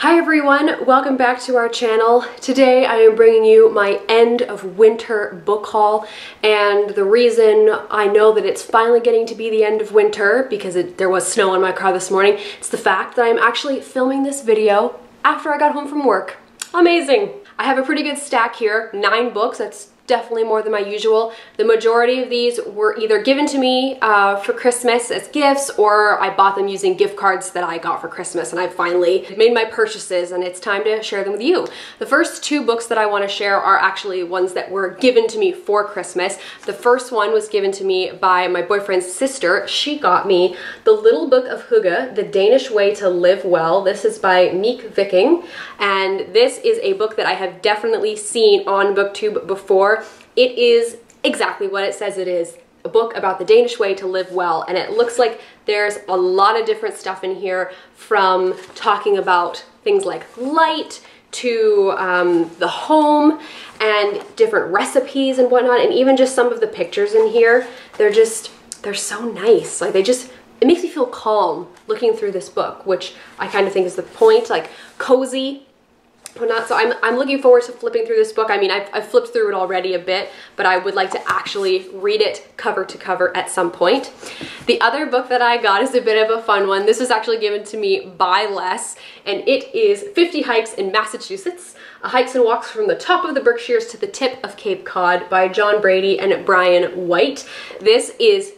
Hi everyone, welcome back to our channel. Today I am bringing you my end of winter book haul, and the reason I know that it's finally getting to be the end of winter, because there was snow in my car this morning, it's the fact that I'm actually filming this video after I got home from work. Amazing! I have a pretty good stack here, 9 books. That's definitely more than my usual. The majority of these were either given to me for Christmas as gifts, or I bought them using gift cards that I got for Christmas, and I finally made my purchases and it's time to share them with you. The first 2 books that I want to share are actually ones that were given to me for Christmas. The first one was given to me by my boyfriend's sister. She got me The Little Book of Hygge, The Danish Way to Live Well. This is by Meek Viking, and this is a book that I have definitely seen on BookTube before. It is exactly what it says it is, a book about the Danish way to live well, and it looks like there's a lot of different stuff in here, from talking about things like light to the home and different recipes and whatnot, and even just some of the pictures in here, they're so nice. Like, it makes me feel calm looking through this book, which I kind of think is the point, like cozy. So I'm looking forward to flipping through this book. I mean, I've flipped through it already a bit, but I would like to actually read it cover to cover at some point. The other book that I got is a bit of a fun one. This was actually given to me by Les, and it is 50 Hikes in Massachusetts, Hikes and Walks from the Top of the Berkshires to the Tip of Cape Cod by John Brady and Brian White. This is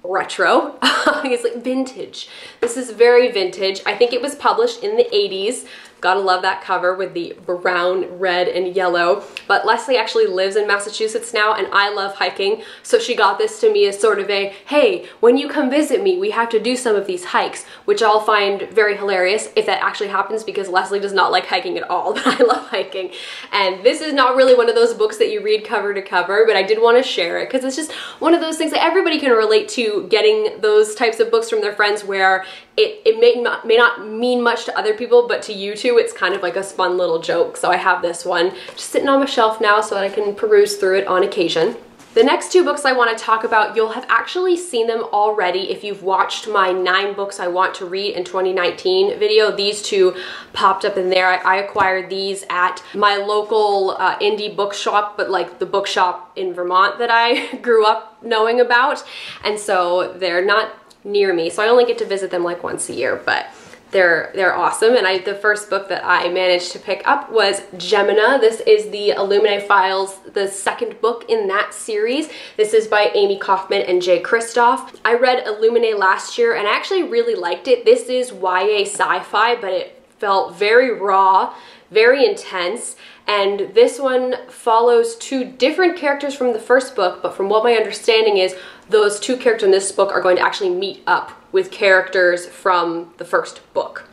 retro. It's like vintage. This is very vintage. I think it was published in the 80s. Gotta love that cover with the brown, red, and yellow. But Leslie actually lives in Massachusetts now, and I love hiking, so she got this to me as sort of a, hey, when you come visit me, we have to do some of these hikes, which I'll find very hilarious if that actually happens, because Leslie does not like hiking at all, but I love hiking. And this is not really one of those books that you read cover to cover, but I did want to share it, because it's just one of those things that everybody can relate to, getting those types of books from their friends where it may not mean much to other people, but to you two, it's kind of like a fun little joke. So I have this one just sitting on my shelf now so that I can peruse through it on occasion. The next 2 books I want to talk about, you'll have actually seen them already if you've watched my 9 books I want to read in 2019 video. These 2 popped up in there. I acquired these at my local indie bookshop, but like the bookshop in Vermont that I grew up knowing about. And so they're not near me, so I only get to visit them like once a year, but they're awesome. And the first book that I managed to pick up was Gemina. This is the Illuminae Files, the 2nd book in that series. This is by Amy Kaufman and Jay Kristoff. I read Illuminae last year and I actually really liked it. This is YA sci-fi, but it felt very raw, very intense. And this one follows 2 different characters from the first book, but from what my understanding is, those 2 characters in this book are going to actually meet up with characters from the first book.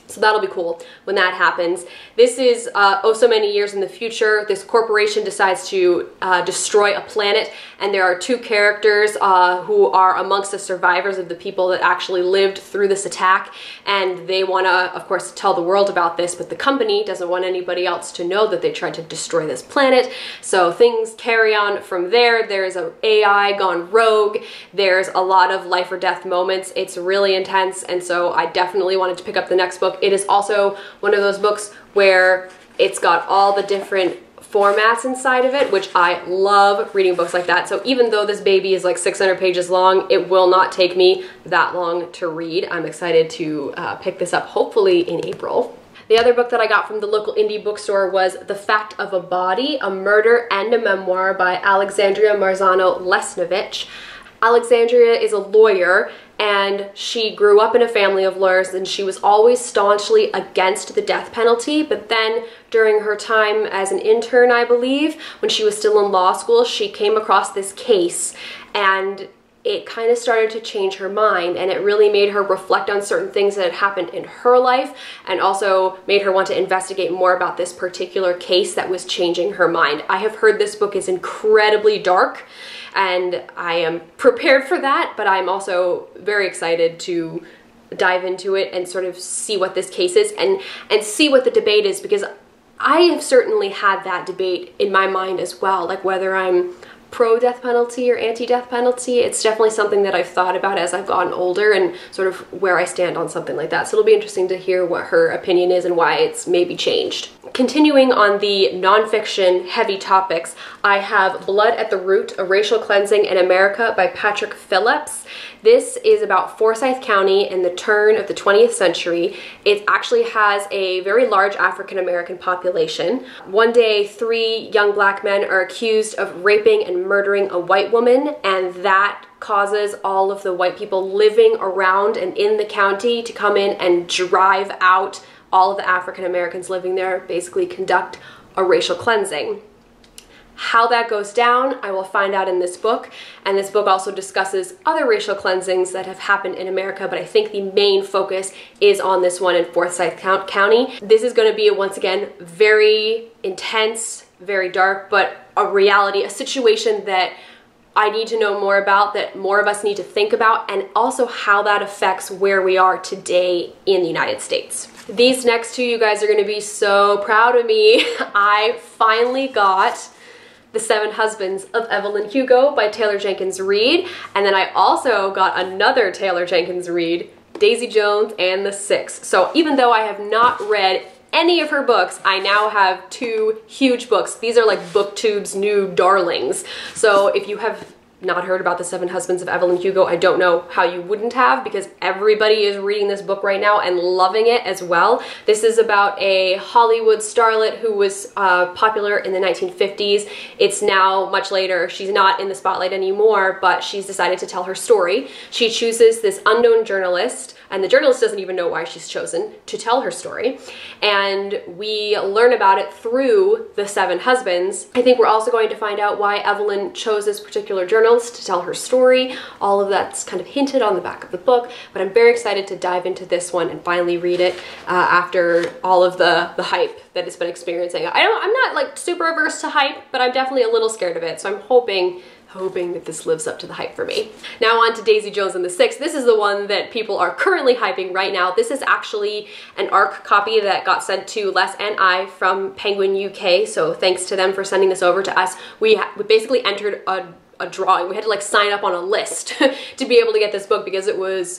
So that'll be cool when that happens. This is oh so many years in the future. This corporation decides to destroy a planet, and there are 2 characters who are amongst the survivors of the people that actually lived through this attack, and they want to, of course, tell the world about this, but the company doesn't want anybody else to know that they tried to destroy this planet. So things carry on from there. There's an AI gone rogue. There's a lot of life or death moments. It's really intense, and so I definitely wanted to pick up the next book. It is also one of those books where it's got all the different formats inside of it, which I love reading books like that. So even though this baby is like 600 pages long, it will not take me that long to read. I'm excited to pick this up hopefully in April. The other book that I got from the local indie bookstore was The Fact of a Body, a Murder and a Memoir by Alexandria Marzano-Lesnevich. Alexandria is a lawyer, and she grew up in a family of lawyers, and she was always staunchly against the death penalty. But then during her time as an intern, I believe, when she was still in law school, she came across this case, and it kind of started to change her mind, and it really made her reflect on certain things that had happened in her life, and also made her want to investigate more about this particular case that was changing her mind. I have heard this book is incredibly dark, and I am prepared for that, but I'm also very excited to dive into it and sort of see what this case is and see what the debate is, because I have certainly had that debate in my mind as well, like whether I'm pro-death penalty or anti-death penalty. It's definitely something that I've thought about as I've gotten older and sort of where I stand on something like that. So it'll be interesting to hear what her opinion is and why it's maybe changed. Continuing on the nonfiction heavy topics, I have Blood at the Root, A Racial Cleansing in America by Patrick Phillips. This is about Forsyth County in the turn of the 20th century. It actually has a very large African-American population. One day, 3 young black men are accused of raping and murdering a white woman, and that causes all of the white people living around and in the county to come in and drive out all of the African Americans living there, basically conduct a racial cleansing. How that goes down, I will find out in this book, and this book also discusses other racial cleansings that have happened in America, but I think the main focus is on this one in Forsyth County. This is going to be, once again, very intense, very dark, but a reality, a situation that I need to know more about, that more of us need to think about, and also how that affects where we are today in the United States. These next two, you guys are going to be so proud of me. I finally got The 7 Husbands of Evelyn Hugo by Taylor Jenkins Reid, and then I also got another Taylor Jenkins Reid, Daisy Jones and the Six. So even though I have not read any of her books, I now have 2 huge books. These are like BookTube's new darlings. So if you have not heard about The 7 Husbands of Evelyn Hugo, I don't know how you wouldn't have, because everybody is reading this book right now and loving it as well. This is about a Hollywood starlet who was popular in the 1950s. It's now much later. She's not in the spotlight anymore, but she's decided to tell her story. She chooses this unknown journalist, and the journalist doesn't even know why she's chosen to tell her story. And we learn about it through The 7 Husbands. I think we're also going to find out why Evelyn chose this particular journalist to tell her story. All of that's kind of hinted on the back of the book, but I'm very excited to dive into this one and finally read it after all of the hype that it's been experiencing. I'm not like super averse to hype, but I'm definitely a little scared of it, so I'm hoping that this lives up to the hype for me. Now on to Daisy Jones and the Six. This is the one that people are currently hyping right now. This is actually an ARC copy that got sent to Les and I from Penguin UK, so thanks to them for sending this over to us. We basically entered a drawing. We had to like sign up on a list to be able to get this book because it was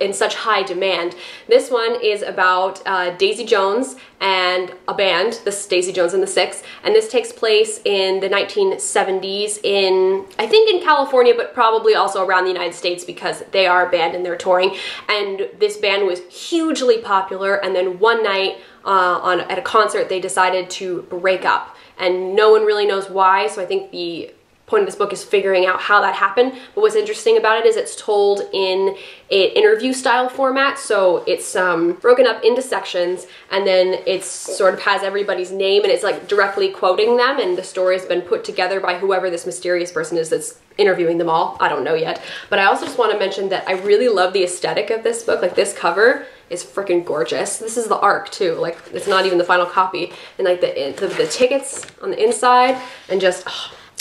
in such high demand. This one is about Daisy Jones and a band, this Daisy Jones and the Six, and this takes place in the 1970s in, I think in California, but probably also around the United States because they are a band and they're touring. And this band was hugely popular, and then one night at a concert they decided to break up, and no one really knows why, so I think the point of this book is figuring out how that happened. But what's interesting about it is it's told in an interview style format, so it's broken up into sections, and then it sort of has everybody's name and it's like directly quoting them, and the story's been put together by whoever this mysterious person is that's interviewing them all. I don't know yet. But I also just want to mention that I really love the aesthetic of this book. Like, this cover is freaking gorgeous. This is the ARC too, like it's not even the final copy, and like the tickets on the inside, and just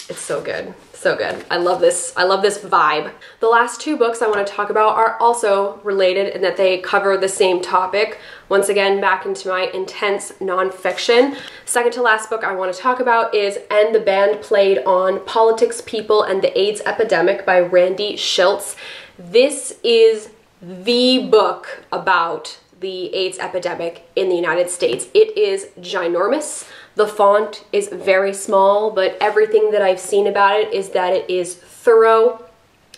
it's so good. So good. I love this vibe. The last 2 books I want to talk about are also related in that they cover the same topic. Once again, back into my intense nonfiction. Second to last book I want to talk about is And the Band Played On: Politics, People, and the AIDS Epidemic by Randy Shilts. This is the book about the AIDS epidemic in the United States. It is ginormous. The font is very small, but everything that I've seen about it is that it is thorough,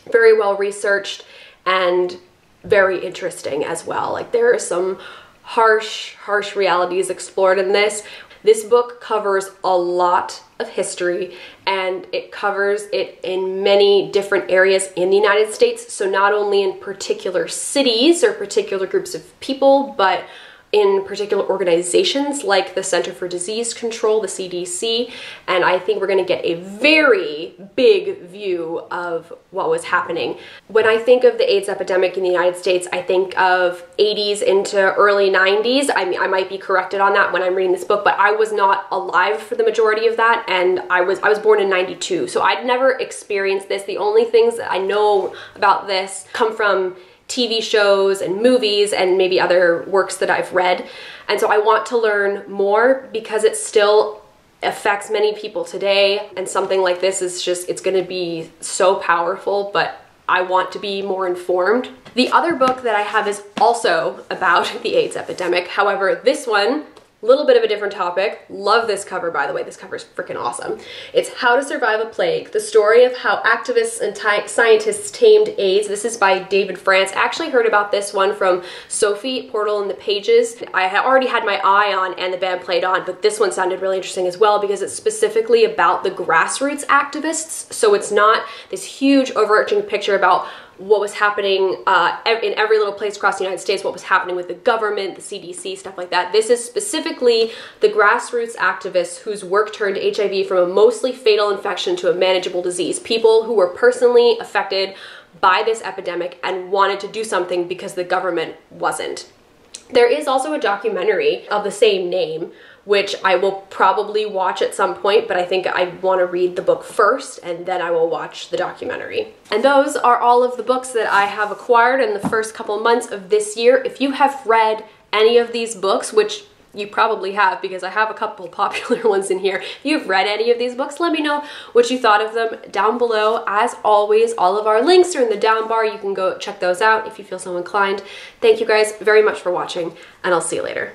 very well researched, and very interesting as well. Like, there are some harsh realities explored in this. This book covers a lot of history, and it covers it in many different areas in the United States. So not only in particular cities or particular groups of people, but in particular organizations like the Center for Disease Control, the CDC, and I think we're going to get a very big view of what was happening. When I think of the AIDS epidemic in the United States, I think of 80s into early 90s. I mean, I might be corrected on that when I'm reading this book, but I was not alive for the majority of that, and I was born in 92, so I'd never experienced this. The only things that I know about this come from TV shows and movies and maybe other works that I've read. And so I want to learn more because it's still affects many people today, and something like this is just, it's gonna be so powerful, but I want to be more informed. The other book that I have is also about the AIDS epidemic. However, this one, a little bit of a different topic. Love this cover, by the way. This cover is freaking awesome. It's How to Survive a Plague, the story of how activists and scientists tamed AIDS. This is by David France. I actually heard about this one from Sophie, Portal in the Pages. I had already had my eye on And the Band Played On, but this one sounded really interesting as well because it's specifically about the grassroots activists. So it's not this huge overarching picture about what was happening in every little place across the United States, what was happening with the government, the CDC, stuff like that. This is specifically the grassroots activists whose work turned HIV from a mostly fatal infection to a manageable disease. People who were personally affected by this epidemic and wanted to do something because the government wasn't. There is also a documentary of the same name, which I will probably watch at some point, but I think I want to read the book first and then I will watch the documentary. And those are all of the books that I have acquired in the first couple months of this year. If you have read any of these books, which you probably have because I have a couple popular ones in here. If you've read any of these books, let me know what you thought of them down below. As always, all of our links are in the down bar. You can go check those out if you feel so inclined. Thank you guys very much for watching, and I'll see you later.